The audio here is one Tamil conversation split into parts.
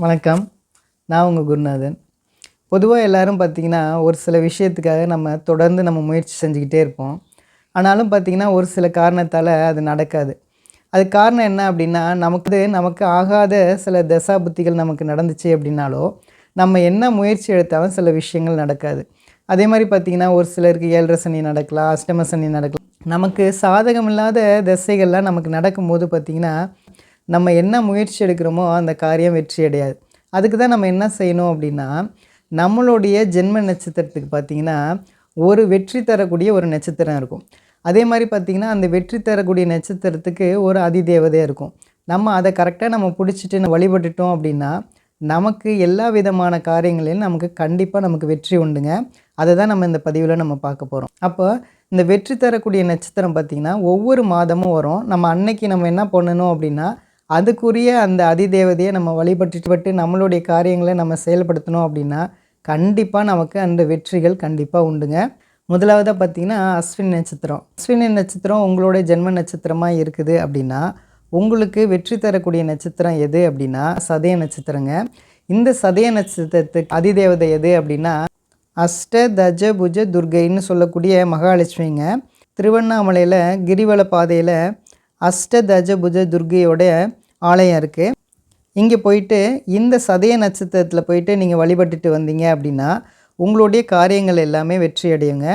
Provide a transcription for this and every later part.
வணக்கம். நான் உங்கள் குருநாதன். பொதுவாக எல்லோரும் பார்த்திங்கன்னா, ஒரு சில விஷயத்துக்காக நம்ம தொடர்ந்து முயற்சி செஞ்சுக்கிட்டே இருப்போம். ஆனாலும் பார்த்திங்கன்னா, ஒரு சில காரணத்தால் அது நடக்காது. அதுக்கு காரணம் என்ன அப்படின்னா, நமக்கு ஆகாத சில தசாபுத்திகள் நமக்கு நடந்துச்சு அப்படின்னாலோ, நம்ம என்ன முயற்சி எடுத்தாலும் சில விஷயங்கள் நடக்காது. அதே மாதிரி பார்த்திங்கன்னா, ஒரு சிலருக்கு 7 சனி நடக்கலாம், அஷ்டம சனி நடக்கலாம். நமக்கு சாதகமில்லாத திசைகள்லாம் நமக்கு நடக்கும்போது பார்த்திங்கன்னா, நம்ம என்ன முயற்சி எடுக்கிறோமோ அந்த காரியம் வெற்றி அடையாது. அதுக்கு தான் நம்ம என்ன செய்யணும் அப்படின்னா, நம்மளுடைய ஜென்ம நட்சத்திரத்துக்கு பார்த்திங்கன்னா, ஒரு வெற்றி தரக்கூடிய ஒரு நட்சத்திரம் இருக்கும். அதே மாதிரி பார்த்திங்கன்னா, அந்த வெற்றி தரக்கூடிய நட்சத்திரத்துக்கு ஒரு அதிதேவதையாக இருக்கும். நம்ம அதை கரெக்டாக பிடிச்சிட்டு வழிபட்டுட்டோம் அப்படின்னா, நமக்கு எல்லா விதமான காரியங்களிலும் நமக்கு வெற்றி உண்டுங்க. அதை தான் நம்ம இந்த பதிவில் பார்க்க போகிறோம். அப்போ இந்த வெற்றி தரக்கூடிய நட்சத்திரம் பார்த்திங்கன்னா, ஒவ்வொரு மாதமும் வரும். நம்ம அன்னைக்கு என்ன பண்ணணும் அப்படின்னா, அதுக்குரிய அந்த அதிதேவதையை நம்ம வழிபட்டு நம்மளுடைய காரியங்களை நம்ம செயல்படுத்தணும் அப்படின்னா, கண்டிப்பாக நமக்கு அந்த வெற்றிகள் கண்டிப்பாக உண்டுங்க. முதலாவதாக பார்த்திங்கன்னா, அஸ்வினி நட்சத்திரம். அஸ்வினி நட்சத்திரம் உங்களுடைய ஜென்ம நட்சத்திரமாக இருக்குது அப்படின்னா, உங்களுக்கு வெற்றி தரக்கூடிய நட்சத்திரம் எது அப்படின்னா சதய நட்சத்திரங்க. இந்த சதய நட்சத்திரத்துக்கு அதிதேவதை எது அப்படின்னா, அஷ்ட தஜ புஜ துர்கைன்னு சொல்லக்கூடிய மகாலட்சுமிங்க. திருவண்ணாமலையில் கிரிவல பாதையில் அஷ்ட தஜ புஜ துர்கையோட ஆலயம் இருக்குது. இங்கே போயிட்டு இந்த சதய நட்சத்திரத்தில் போயிட்டு நீங்கள் வழிபட்டுட்டு வந்தீங்க அப்படின்னா, உங்களுடைய காரியங்கள் எல்லாமே வெற்றி அடையுங்க.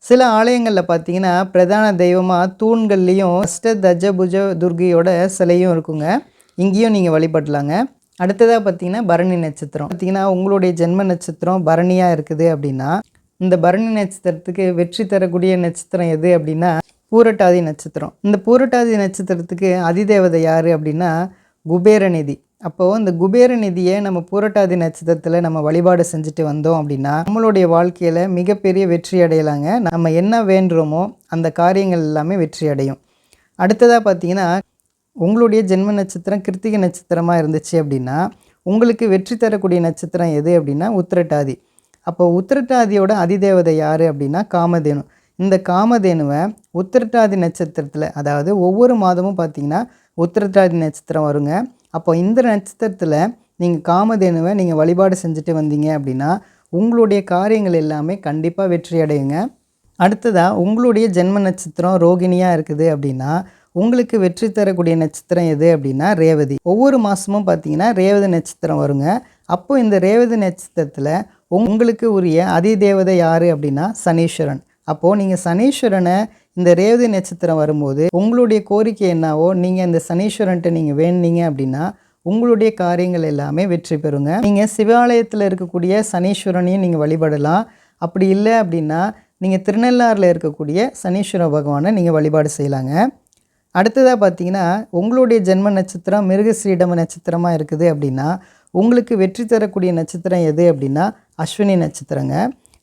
சில ஆலயங்களில் பார்த்தீங்கன்னா, பிரதான தெய்வமாக தூண்கள்லேயும் அஷ்ட தஜ புஜ துர்கையோட சிலையும் இருக்குங்க. இங்கேயும் நீங்கள் வழிபடலாங்க. அடுத்ததாக பார்த்தீங்கன்னா, பரணி நட்சத்திரம். பார்த்தீங்கன்னா, உங்களுடைய ஜென்ம நட்சத்திரம் பரணியாக இருக்குது அப்படின்னா, இந்த பரணி நட்சத்திரத்துக்கு வெற்றி தரக்கூடிய நட்சத்திரம் எது அப்படின்னா பூரட்டாதி நட்சத்திரம். இந்த பூரட்டாதி நட்சத்திரத்துக்கு அதிதேவதை யார் அப்படின்னா குபேரநிதி. அப்போது இந்த குபேரநிதியை நம்ம பூரட்டாதி நட்சத்திரத்தில் நம்ம வழிபாடு செஞ்சுட்டு வந்தோம் அப்படின்னா, நம்மளுடைய வாழ்க்கையில் மிகப்பெரிய வெற்றி அடையலாங்க. நம்ம என்ன வேண்டுறோமோ அந்த காரியங்கள் எல்லாமே வெற்றி அடையும். அடுத்ததாக பார்த்தீங்கன்னா, உங்களுடைய ஜென்ம நட்சத்திரம் கிருத்திகை நட்சத்திரமாக இருந்துச்சு அப்படின்னா, உங்களுக்கு வெற்றி தரக்கூடிய நட்சத்திரம் எது அப்படின்னா உத்திரட்டாதி. அப்போ உத்திரட்டாதியோட அதிதேவதை யார் அப்படின்னா காமதேனு. இந்த காமதேனுவை உத்திரட்டாதி நட்சத்திரத்தில், அதாவது ஒவ்வொரு மாதமும் பார்த்திங்கன்னா உத்திரட்டாதி நட்சத்திரம் வருங்க. அப்போ இந்த நட்சத்திரத்தில் நீங்கள் காமதேனுவை நீங்கள் வழிபாடு செஞ்சுட்டு வந்தீங்க அப்படின்னா, உங்களுடைய காரியங்கள் எல்லாமே கண்டிப்பாக வெற்றி அடையுங்க. அடுத்ததாக உங்களுடைய ஜென்ம நட்சத்திரம் ரோகிணியாக இருக்குது அப்படின்னா, உங்களுக்கு வெற்றி தரக்கூடிய நட்சத்திரம் எது அப்படின்னா ரேவதி. ஒவ்வொரு மாதமும் பார்த்திங்கன்னா ரேவதி நட்சத்திரம் வருங்க. அப்போது இந்த ரேவதி நட்சத்திரத்தில் உங்களுக்கு உரிய அதிதேவதை யார் அப்படின்னா சனீஸ்வரன். அப்போது நீங்கள் சனீஸ்வரனை இந்த ரேவதி நட்சத்திரம் வரும்போது உங்களுடைய கோரிக்கை என்னவோ நீங்கள் இந்த சனீஸ்வரன்ட்ட நீங்கள் வேண்டினீங்க அப்படின்னா உங்களுடைய காரியங்கள் எல்லாமே வெற்றி பெறுங்க. நீங்கள் சிவாலயத்தில் இருக்கக்கூடிய சனீஸ்வரனையும் நீங்கள் வழிபடலாம். அப்படி இல்லை அப்படின்னா நீங்கள் திருநள்ளாறில் இருக்கக்கூடிய சனீஸ்வர பகவானை நீங்கள் வழிபாடு செய்யலாங்க. அடுத்ததாக பார்த்தீங்கன்னா, உங்களுடைய ஜென்ம நட்சத்திரம் மிருகஸ்ரீடம நட்சத்திரமாக இருக்குது அப்படின்னா, உங்களுக்கு வெற்றி தரக்கூடிய நட்சத்திரம் எது அப்படின்னா அஸ்வினி நட்சத்திரங்க.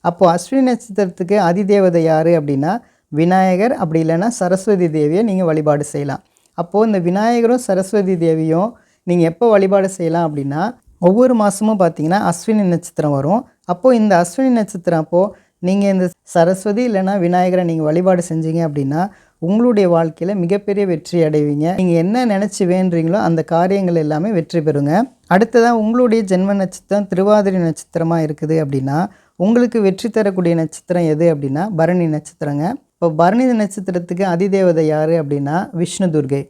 அப்போது அஸ்வினி நட்சத்திரத்துக்கு அதிதேவதை யார் அப்படின்னா விநாயகர், அப்படி இல்லைன்னா சரஸ்வதி தேவியை நீங்கள் வழிபாடு செய்யலாம். அப்போது இந்த விநாயகரும் சரஸ்வதி தேவியும் நீங்கள் எப்போ வழிபாடு செய்யலாம் அப்படின்னா, ஒவ்வொரு மாதமும் பார்த்திங்கன்னா அஸ்வினி நட்சத்திரம் வரும். அப்போது இந்த அஸ்வினி நட்சத்திரம் அப்போது நீங்கள் இந்த சரஸ்வதி இல்லைன்னா விநாயகரை நீங்கள் வழிபாடு செஞ்சீங்க அப்படின்னா உங்களுடைய வாழ்க்கையில் மிகப்பெரிய வெற்றி அடைவீங்க. நீங்கள் என்ன நினச்சி வேண்டுறீங்களோ அந்த காரியங்கள் எல்லாமே வெற்றி பெறுங்க. அடுத்ததாக உங்களுடைய ஜென்ம நட்சத்திரம் திருவாதிரை நட்சத்திரமாக இருக்குது அப்படின்னா, உங்களுக்கு வெற்றி தரக்கூடிய நட்சத்திரம் எது அப்படின்னா பரணி நட்சத்திரங்க. இப்போ பரணி நட்சத்திரத்துக்கு அதிதேவதை யார் அப்படின்னா விஷ்ணு துர்கை.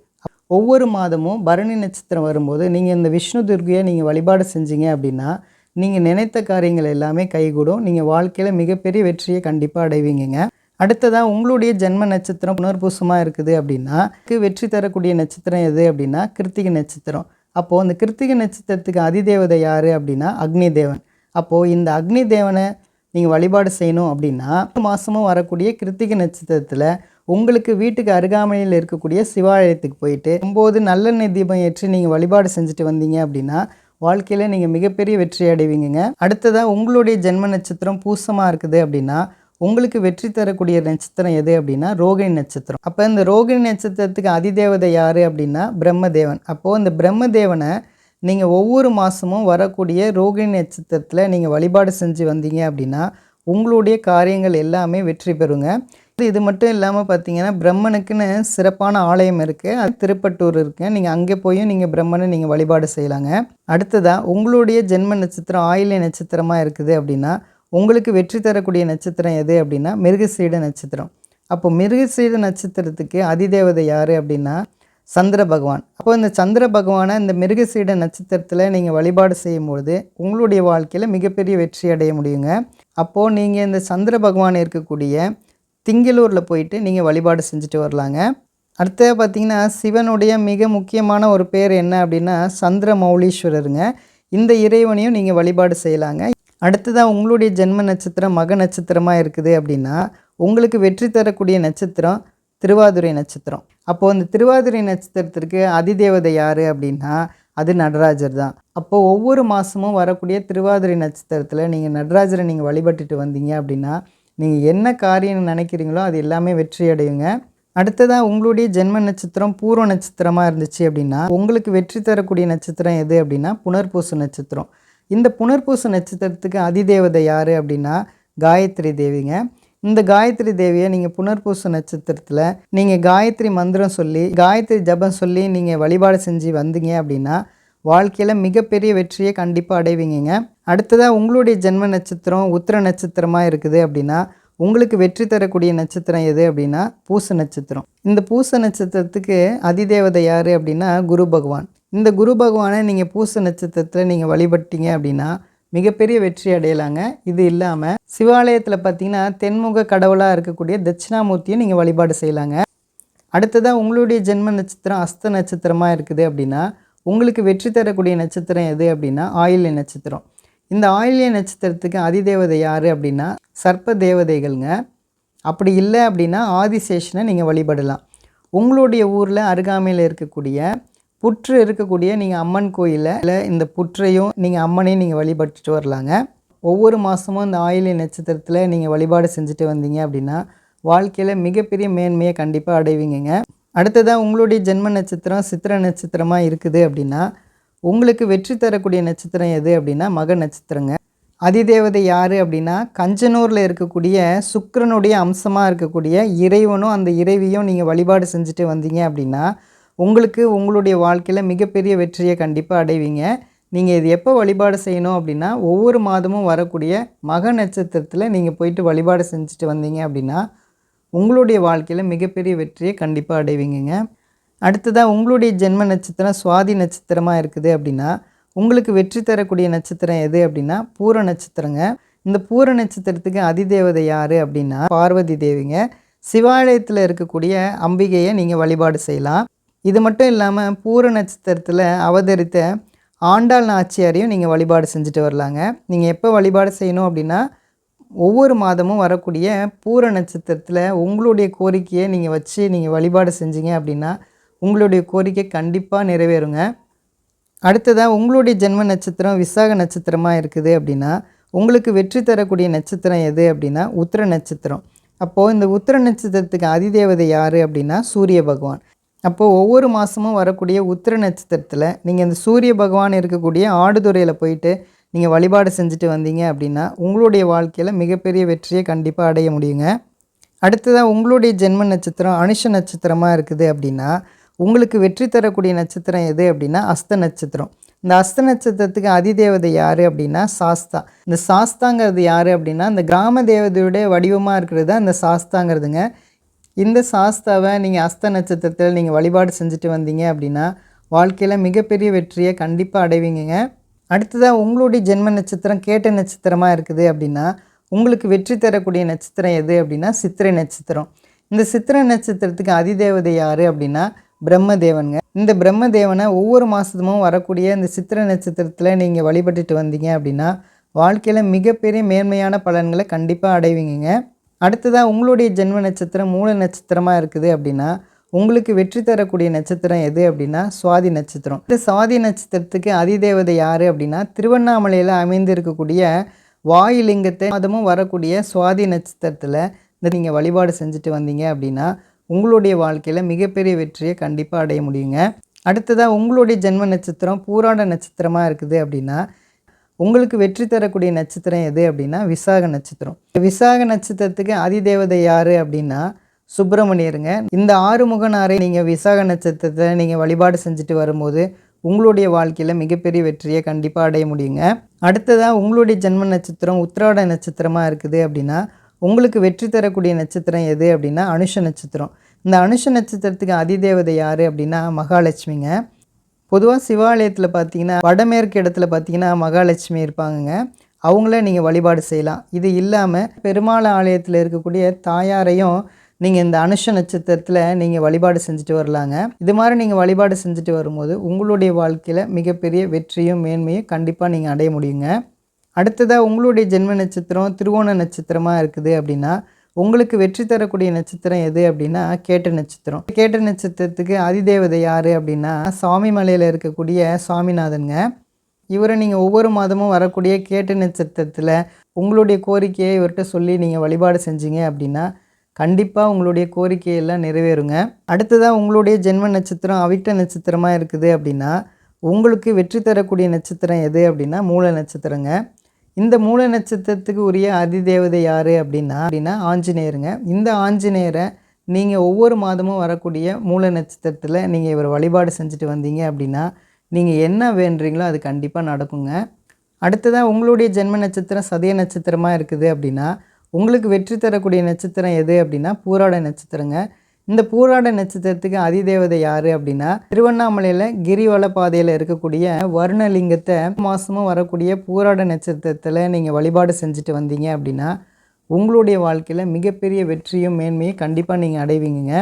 ஒவ்வொரு மாதமும் பரணி நட்சத்திரம் வரும்போது நீங்கள் இந்த விஷ்ணு துர்கையை நீங்கள் வழிபாடு செஞ்சீங்க அப்படின்னா நீங்கள் நினைத்த காரியங்கள் எல்லாமே கைகூடும். நீங்கள் வாழ்க்கையில் மிகப்பெரிய வெற்றியை கண்டிப்பாக அடைவீங்க. அடுத்ததாக உங்களுடைய ஜென்ம நட்சத்திரம் புனர்பூசமாக இருக்குது அப்படின்னா வெற்றி தரக்கூடிய நட்சத்திரம் எது அப்படின்னா கிருத்திகை நட்சத்திரம். அப்போது அந்த கிருத்திகை நட்சத்திரத்துக்கு அதிதேவதை யார் அப்படின்னா அக்னி தேவன். அப்போது இந்த அக்னி தேவனை நீங்கள் வழிபாடு செய்யணும் அப்படின்னா மாதமும் வரக்கூடிய கிருத்திகை நட்சத்திரத்தில் உங்களுக்கு வீட்டுக்கு அருகாமையில் இருக்கக்கூடிய சிவாலயத்துக்கு போயிட்டு 9 நல்லெண்ணெய் தீபம் ஏற்றி நீங்கள் வழிபாடு செஞ்சுட்டு வந்தீங்க அப்படின்னா வாழ்க்கையில் நீங்கள் மிகப்பெரிய வெற்றி அடைவீங்க. அடுத்ததாக உங்களுடைய ஜென்ம நட்சத்திரம் பூசமாக இருக்குது அப்படின்னா உங்களுக்கு வெற்றி தரக்கூடிய நட்சத்திரம் எது அப்படின்னா ரோகிணி நட்சத்திரம். அப்போ இந்த ரோகிணி நட்சத்திரத்துக்கு அதிதேவதை யார் அப்படின்னா பிரம்மதேவன். அப்போது இந்த பிரம்மதேவனை நீங்கள் ஒவ்வொரு மாதமும் வரக்கூடிய ரோகிணி நட்சத்திரத்தில் நீங்கள் வழிபாடு செஞ்சு வந்தீங்க அப்படின்னா உங்களுடைய காரியங்கள் எல்லாமே வெற்றி பெறுங்க. இது மட்டும் இல்லாமல் பார்த்தீங்கன்னா பிரம்மனுக்குன்னு சிறப்பான ஆலயம் இருக்குது. அது திருப்பட்டூர் இருக்குது. நீங்கள் அங்கே போயும் நீங்கள் பிரம்மனை நீங்கள் வழிபாடு செய்யலாங்க. அடுத்ததாக உங்களுடைய ஜென்ம நட்சத்திரம் ஆயில்ய நட்சத்திரமாக இருக்குது அப்படின்னா உங்களுக்கு வெற்றி தரக்கூடிய நட்சத்திரம் எது அப்படின்னா மிருகசீட நட்சத்திரம். அப்போ மிருகசீட நட்சத்திரத்துக்கு அதிதேவதை யார் அப்படின்னா சந்திர பகவான். அப்போ இந்த சந்திர பகவானை இந்த மிருகசீட நட்சத்திரத்தில் நீங்கள் வழிபாடு செய்யும்பொழுது உங்களுடைய வாழ்க்கையில் மிகப்பெரிய வெற்றி அடைய முடியுங்க. அப்போது நீங்கள் இந்த சந்திர பகவான் இருக்கக்கூடிய திங்களூரில் போயிட்டு நீங்கள் வழிபாடு செஞ்சுட்டு வரலாங்க. அடுத்தது பார்த்திங்கன்னா சிவனுடைய மிக முக்கியமான ஒரு பேர் என்ன அப்படின்னா சந்திர மௌலீஸ்வரருங்க. இந்த இறைவனையும் நீங்கள் வழிபாடு செய்யலாங்க. அடுத்ததாக உங்களுடைய ஜென்ம நட்சத்திரம் மக நட்சத்திரமாக இருக்குது அப்படின்னா உங்களுக்கு வெற்றி தரக்கூடிய நட்சத்திரம் திருவாதிரை நட்சத்திரம். அப்போது அந்த திருவாதிரை நட்சத்திரத்திற்கு அதிதேவதை யார் அப்படின்னா அது நடராஜர் தான். அப்போது ஒவ்வொரு மாதமும் வரக்கூடிய திருவாதிரை நட்சத்திரத்தில் நீங்கள் நடராஜரை நீங்கள் வழிபட்டுட்டு வந்தீங்க அப்படின்னா நீங்கள் என்ன காரியம் நினைக்கிறீங்களோ அது எல்லாமே வெற்றி அடையுங்க. அடுத்ததாக உங்களுடைய ஜென்ம நட்சத்திரம் பூர்வ நட்சத்திரமாக இருந்துச்சு அப்படின்னா உங்களுக்கு வெற்றி தரக்கூடிய நட்சத்திரம் எது அப்படின்னா புனர்பூச நட்சத்திரம். இந்த புனர்பூச நட்சத்திரத்துக்கு அதிதேவதை யார் அப்படின்னா காயத்ரி தேவிங்க. இந்த காயத்ரி தேவியை நீங்கள் புனர்பூச நட்சத்திரத்தில் நீங்கள் காயத்ரி மந்திரம் சொல்லி காயத்ரி ஜபம் சொல்லி நீங்கள் வழிபாடு செஞ்சு வந்தீங்க அப்படின்னா வாழ்க்கையில் மிகப்பெரிய வெற்றியை கண்டிப்பாக அடைவீங்க. அடுத்ததாக உங்களுடைய ஜென்ம நட்சத்திரம் உத்திர நட்சத்திரமாக இருக்குது அப்படின்னா உங்களுக்கு வெற்றி தரக்கூடிய நட்சத்திரம் எது அப்படின்னா பூச நட்சத்திரம். இந்த பூச நட்சத்திரத்துக்கு அதிதேவதை யார் அப்படின்னா குரு பகவான். இந்த குரு பகவானை நீங்கள் பூச நட்சத்திரத்தில் நீங்கள் வழிபட்டீங்க அப்படின்னா மிகப்பெரிய வெற்றி அடையலாங்க. இது இல்லாமல் சிவாலயத்தில் பார்த்திங்கன்னா தென்முக கடவுளாக இருக்கக்கூடிய தட்சிணாமூர்த்தியை நீங்கள் வழிபாடு செய்யலாங்க. அடுத்ததாக உங்களுடைய ஜென்ம நட்சத்திரம் அஸ்த நட்சத்திரமாக இருக்குது அப்படின்னா உங்களுக்கு வெற்றி தரக்கூடிய நட்சத்திரம் எது அப்படின்னா ஆயில்ய நட்சத்திரம். இந்த ஆயில்ய நட்சத்திரத்துக்கு அதிதேவதை யார் அப்படின்னா சர்ப்ப தேவதைகள்ங்க. அப்படி இல்லை அப்படின்னா ஆதிசேஷனை நீங்கள் வழிபடலாம். உங்களுடைய ஊரில் அருகாமையில் இருக்கக்கூடிய புற்று இருக்கக்கூடிய நீங்கள் அம்மன் கோயிலில் இந்த புற்றையும் நீங்கள் அம்மனையும் நீங்கள் வழிபட்டுட்டு வரலாங்க. ஒவ்வொரு மாதமும் இந்த ஆயில்ய நட்சத்திரத்தில் நீங்கள் வழிபாடு செஞ்சுட்டு வந்தீங்க அப்படின்னா வாழ்க்கையில் மிகப்பெரிய மேன்மையை கண்டிப்பாக அடைவீங்க. அடுத்ததாக உங்களுடைய ஜென்ம நட்சத்திரம் சித்திரை நட்சத்திரமாக இருக்குது அப்படின்னா உங்களுக்கு வெற்றி தரக்கூடிய நட்சத்திரம் எது அப்படின்னா மக நட்சத்திரங்க. அதிதேவதை யார் அப்படின்னா கஞ்சனூரில் இருக்கக்கூடிய சுக்கிரனுடைய அம்சமாக இருக்கக்கூடிய இறைவனும் அந்த இறைவியும் நீங்கள் வழிபாடு செஞ்சுட்டு வந்தீங்க அப்படின்னா உங்களுக்கு உங்களுடைய வாழ்க்கையில் மிகப்பெரிய வெற்றியை கண்டிப்பாக அடைவீங்க. நீங்கள் இது எப்போ வழிபாடு செய்யணும் அப்படின்னா ஒவ்வொரு மாதமும் வரக்கூடிய மக நட்சத்திரத்தில் நீங்கள் போயிட்டு வழிபாடு செஞ்சுட்டு வந்தீங்க அப்படின்னா உங்களுடைய வாழ்க்கையில் மிகப்பெரிய வெற்றியை கண்டிப்பாக அடைவீங்க. அடுத்ததாக உங்களுடைய ஜென்ம நட்சத்திரம் சுவாதி நட்சத்திரமாக இருக்குது அப்படின்னா உங்களுக்கு வெற்றி தரக்கூடிய நட்சத்திரம் எது அப்படின்னா பூர நட்சத்திரங்க. இந்த பூர நட்சத்திரத்துக்கு அதிதேவதை யார் அப்படின்னா பார்வதி தேவிங்க. சிவாலயத்தில் இருக்கக்கூடிய அம்பிகையை நீங்கள் வழிபாடு செய்யலாம். இது மட்டும் இல்லாமல் பூர நட்சத்திரத்தில் அவதரித்த ஆண்டாள் நாச்சியாரையும் நீங்கள் வழிபாடு செஞ்சுட்டு வரலாங்க. நீங்கள் எப்போ வழிபாடு செய்யணும் அப்படின்னா ஒவ்வொரு மாதமும் வரக்கூடிய பூர நட்சத்திரத்தில் உங்களுடைய கோரிக்கையை நீங்கள் வச்சு நீங்கள் வழிபாடு செஞ்சீங்க அப்படின்னா உங்களுடைய கோரிக்கை கண்டிப்பாக நிறைவேறுங்க. அடுத்ததாக உங்களுடைய ஜென்ம நட்சத்திரம் விசாக நட்சத்திரமாக இருக்குது அப்படின்னா உங்களுக்கு வெற்றி தரக்கூடிய நட்சத்திரம் எது அப்படின்னா உத்திர நட்சத்திரம். அப்போது இந்த உத்திர நட்சத்திரத்துக்கு அதிதேவதை யார் அப்படின்னா சூரிய பகவான். அப்போது ஒவ்வொரு மாதமும் வரக்கூடிய உத்திர நட்சத்திரத்தில் நீங்கள் இந்த சூரிய பகவான் இருக்கக்கூடிய ஆடுதுறையில் போயிட்டு நீங்கள் வழிபாடு செஞ்சுட்டு வந்தீங்க அப்படின்னா உங்களுடைய வாழ்க்கையில் மிகப்பெரிய வெற்றியை கண்டிப்பாக அடைய முடியுங்க. அடுத்ததாக உங்களுடைய ஜென்ம நட்சத்திரம் அனுஷ நட்சத்திரமாக இருக்குது அப்படின்னா உங்களுக்கு வெற்றி தரக்கூடிய நட்சத்திரம் எது அப்படின்னா அஸ்த நட்சத்திரம். இந்த அஸ்த நட்சத்திரத்துக்கு அதிதேவதை யார் அப்படின்னா சாஸ்தா. இந்த சாஸ்தாங்கிறது யார் அப்படின்னா இந்த கிராம தேவதையுடைய வடிவமாக இருக்கிறது தான் இந்த சாஸ்தாங்கிறதுங்க. இந்த சாஸ்தாவை நீங்கள் அஸ்த நட்சத்திரத்தில் நீங்கள் வழிபாடு செஞ்சுட்டு வந்தீங்க அப்படின்னா வாழ்க்கையில் மிகப்பெரிய வெற்றியை கண்டிப்பாக அடைவீங்க. அடுத்ததாக உங்களுடைய ஜென்ம நட்சத்திரம் கேட்ட நட்சத்திரமாக இருக்குது அப்படின்னா உங்களுக்கு வெற்றி தரக்கூடிய நட்சத்திரம் எது அப்படின்னா சித்திரை நட்சத்திரம். இந்த சித்திரை நட்சத்திரத்துக்கு அதிதேவதை யார் அப்படின்னா பிரம்மதேவனுங்க. இந்த பிரம்மதேவனை ஒவ்வொரு மாதமும் வரக்கூடிய இந்த சித்திரை நட்சத்திரத்தில் நீங்கள் வழிபட்டுட்டு வந்தீங்க அப்படின்னா வாழ்க்கையில் மிகப்பெரிய மேன்மையான பலன்களை கண்டிப்பாக அடைவீங்க. அடுத்ததாக உங்களுடைய ஜென்ம நட்சத்திரம் மூல நட்சத்திரமாக இருக்குது அப்படின்னா உங்களுக்கு வெற்றி தரக்கூடிய நட்சத்திரம் எது அப்படின்னா சுவாதி நட்சத்திரம். இந்த சுவாதி நட்சத்திரத்துக்கு அதிதேவதை யார் அப்படின்னா திருவண்ணாமலையில் அமைந்து இருக்கக்கூடிய வாயுலிங்கத்தை மாதமும் வரக்கூடிய சுவாதி நட்சத்திரத்தில் நீங்கள் வழிபாடு செஞ்சுட்டு வந்தீங்க அப்படின்னா உங்களுடைய வாழ்க்கையில் மிகப்பெரிய வெற்றியை கண்டிப்பாக அடைய முடியுங்க. அடுத்ததாக உங்களுடைய ஜென்ம நட்சத்திரம் பூராட நட்சத்திரமாக இருக்குது அப்படின்னா உங்களுக்கு வெற்றி தரக்கூடிய நட்சத்திரம் எது அப்படின்னா விசாக நட்சத்திரம். விசாக நட்சத்திரத்துக்கு அதிதேவதை யார் அப்படின்னா சுப்பிரமணியருங்க. இந்த ஆறுமுகனாரை நீங்கள் விசாக நட்சத்திரத்தில் நீங்கள் வழிபாடு செஞ்சுட்டு வரும்போது உங்களுடைய வாழ்க்கையில் மிகப்பெரிய வெற்றியை கண்டிப்பாக அடைய முடியுங்க. அடுத்ததாக உங்களுடைய ஜென்ம நட்சத்திரம் உத்திராட நட்சத்திரமாக இருக்குது அப்படின்னா உங்களுக்கு வெற்றி தரக்கூடிய நட்சத்திரம் எது அப்படின்னா அனுஷ நட்சத்திரம். இந்த அனுஷ நட்சத்திரத்துக்கு அதிதேவதை யார் அப்படின்னா மகாலட்சுமிங்க. பொதுவாக சிவாலயத்தில் பார்த்தீங்கன்னா வடமேற்கு இடத்துல பார்த்தீங்கன்னா மகாலட்சுமி இருப்பாங்கங்க. அவங்கள நீங்கள் வழிபாடு செய்யலாம். இது இல்லாமல் பெருமாள் ஆலயத்தில் இருக்கக்கூடிய தாயாரையும் நீங்கள் இந்த அனுஷ நட்சத்திரத்தில் நீங்கள் வழிபாடு செஞ்சுட்டு வரலாங்க. இது மாதிரி நீங்கள் வழிபாடு செஞ்சுட்டு வரும்போது உங்களுடைய வாழ்க்கையில் மிகப்பெரிய வெற்றியும் மேன்மையும் கண்டிப்பாக நீங்கள் அடைய முடியுங்க. அடுத்ததாக உங்களுடைய ஜென்ம நட்சத்திரம் திருவோண நட்சத்திரமாக இருக்குது அப்படின்னா உங்களுக்கு வெற்றி தரக்கூடிய நட்சத்திரம் எது அப்படின்னா கேட்ட நட்சத்திரம். கேட்ட நட்சத்திரத்துக்கு அதிதேவதை யார் அப்படின்னா சாமி மலையில் இருக்கக்கூடிய சாமிநாதனுங்க. இவரை நீங்கள் ஒவ்வொரு மாதமும் வரக்கூடிய கேட்ட நட்சத்திரத்தில் உங்களுடைய கோரிக்கையை இவர்கிட்ட சொல்லி நீங்கள் வழிபாடு செஞ்சீங்க அப்படின்னா கண்டிப்பாக உங்களுடைய கோரிக்கையெல்லாம் நிறைவேறுங்க. அடுத்ததாக உங்களுடைய ஜென்ம நட்சத்திரம் அவிட்ட நட்சத்திரமாக இருக்குது அப்படின்னா உங்களுக்கு வெற்றி தரக்கூடிய நட்சத்திரம் எது அப்படின்னா மூல நட்சத்திரங்க. இந்த மூல நட்சத்திரத்துக்கு உரிய அதிதேவதை யார் அப்படின்னா ஆஞ்சநேயருங்க. இந்த ஆஞ்சநேயரை நீங்கள் ஒவ்வொரு மாதமும் வரக்கூடிய மூல நட்சத்திரத்தில் நீங்கள் இவர் வழிபாடு செஞ்சுட்டு வந்தீங்க அப்படின்னா நீங்கள் என்ன வேண்டுறீங்களோ அது கண்டிப்பாக நடக்குங்க. அடுத்ததாக உங்களுடைய ஜென்ம நட்சத்திரம் சதய நட்சத்திரமாக இருக்குது அப்படின்னா உங்களுக்கு வெற்றி தரக்கூடிய நட்சத்திரம் எது அப்படின்னா பூராட நட்சத்திரங்க. இந்த பூராட நட்சத்திரத்துக்கு அதிதேவதை யார் அப்படின்னா திருவண்ணாமலையில் கிரிவல பாதையில் இருக்கக்கூடிய வருணலிங்கத்தை மாதமும் வரக்கூடிய பூராட நட்சத்திரத்தில் நீங்கள் வழிபாடு செஞ்சுட்டு வந்தீங்க அப்படின்னா உங்களுடைய வாழ்க்கையில் மிகப்பெரிய வெற்றியும் மேன்மையும் கண்டிப்பாக நீங்கள் அடைவீங்க.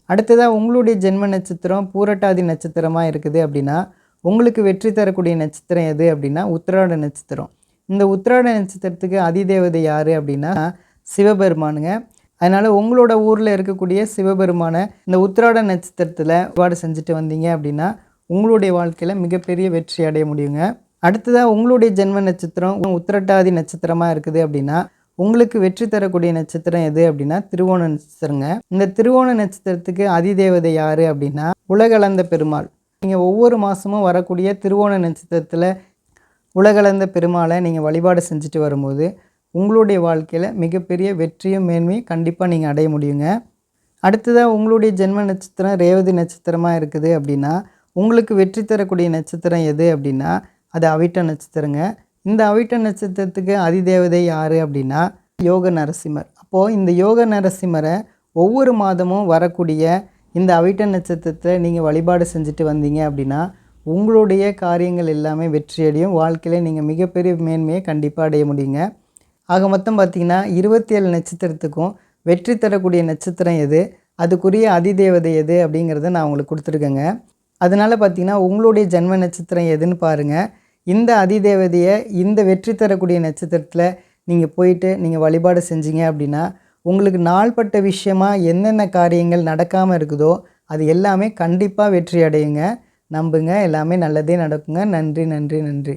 அடுத்ததாக உங்களுடைய ஜென்ம நட்சத்திரம் பூரட்டாதி நட்சத்திரமாக இருக்குது அப்படின்னா உங்களுக்கு வெற்றி தரக்கூடிய நட்சத்திரம் எது அப்படின்னா உத்திராட நட்சத்திரம். இந்த உத்திராட நட்சத்திரத்துக்கு அதிதேவதை யார் அப்படின்னா சிவபெருமானுங்க. அதனால் உங்களோட ஊரில் இருக்கக்கூடிய சிவபெருமானை இந்த உத்திராட நட்சத்திரத்தில் வழிபாடு செஞ்சுட்டு வந்தீங்க அப்படின்னா உங்களுடைய வாழ்க்கையில் மிகப்பெரிய வெற்றி அடைய முடியுங்க. அடுத்ததாக உங்களுடைய ஜென்ம நட்சத்திரம் உத்திரட்டாதி நட்சத்திரமாக இருக்குது அப்படின்னா உங்களுக்கு வெற்றி தரக்கூடிய நட்சத்திரம் எது அப்படின்னா திருவோண நட்சத்திரங்க. இந்த திருவோண நட்சத்திரத்துக்கு அதிதேவதை யார் அப்படின்னா உலகளந்த பெருமாள். நீங்கள் ஒவ்வொரு மாதமும் வரக்கூடிய திருவோண நட்சத்திரத்தில் உலகளந்த பெருமாளை நீங்கள் வழிபாடு செஞ்சுட்டு வரும்போது உங்களுடைய வாழ்க்கையில் மிகப்பெரிய வெற்றியும் மேன்மையும் கண்டிப்பாக நீங்கள் அடைய முடியுங்க. அடுத்ததாக உங்களுடைய ஜென்ம நட்சத்திரம் ரேவதி நட்சத்திரமாக இருக்குது அப்படின்னா உங்களுக்கு வெற்றி தரக்கூடிய நட்சத்திரம் எது அப்படின்னா அது அவிட்ட நட்சத்திரங்க. இந்த அவிட்ட நட்சத்திரத்துக்கு அதிதேவதை யார் அப்படின்னா யோக நரசிம்மர். அப்போது இந்த யோக நரசிம்மரை ஒவ்வொரு மாதமும் வரக்கூடிய இந்த அவிட்ட நட்சத்திரத்தில் நீங்கள் வழிபாடு செஞ்சுட்டு வந்தீங்க அப்படின்னா உங்களுடைய காரியங்கள் எல்லாமே வெற்றியடையும். வாழ்க்கையில் நீங்கள் மிகப்பெரிய மேன்மையை கண்டிப்பாக அடைய முடியுங்க. ஆக மொத்தம் பார்த்திங்கன்னா 27 நட்சத்திரத்துக்கும் வெற்றி தரக்கூடிய நட்சத்திரம் எது, அதுக்குரிய அதிதேவதை எது அப்படிங்கிறத நான் உங்களுக்கு கொடுத்துருக்கேங்க. அதனால் பார்த்திங்கன்னா உங்களுடைய ஜென்ம நட்சத்திரம் எதுன்னு பாருங்கள். இந்த அதிதேவதையை இந்த வெற்றி தரக்கூடிய நட்சத்திரத்தில் நீங்கள் போயிட்டு நீங்கள் வழிபாடு செஞ்சீங்க அப்படின்னா உங்களுக்கு நாள்பட்ட விஷயமாக என்னென்ன காரியங்கள் நடக்காமல் இருக்குதோ அது எல்லாமே கண்டிப்பாக வெற்றி அடையுங்க. நம்புங்க, எல்லாமே நல்லதே நடக்குங்க. நன்றி நன்றி நன்றி.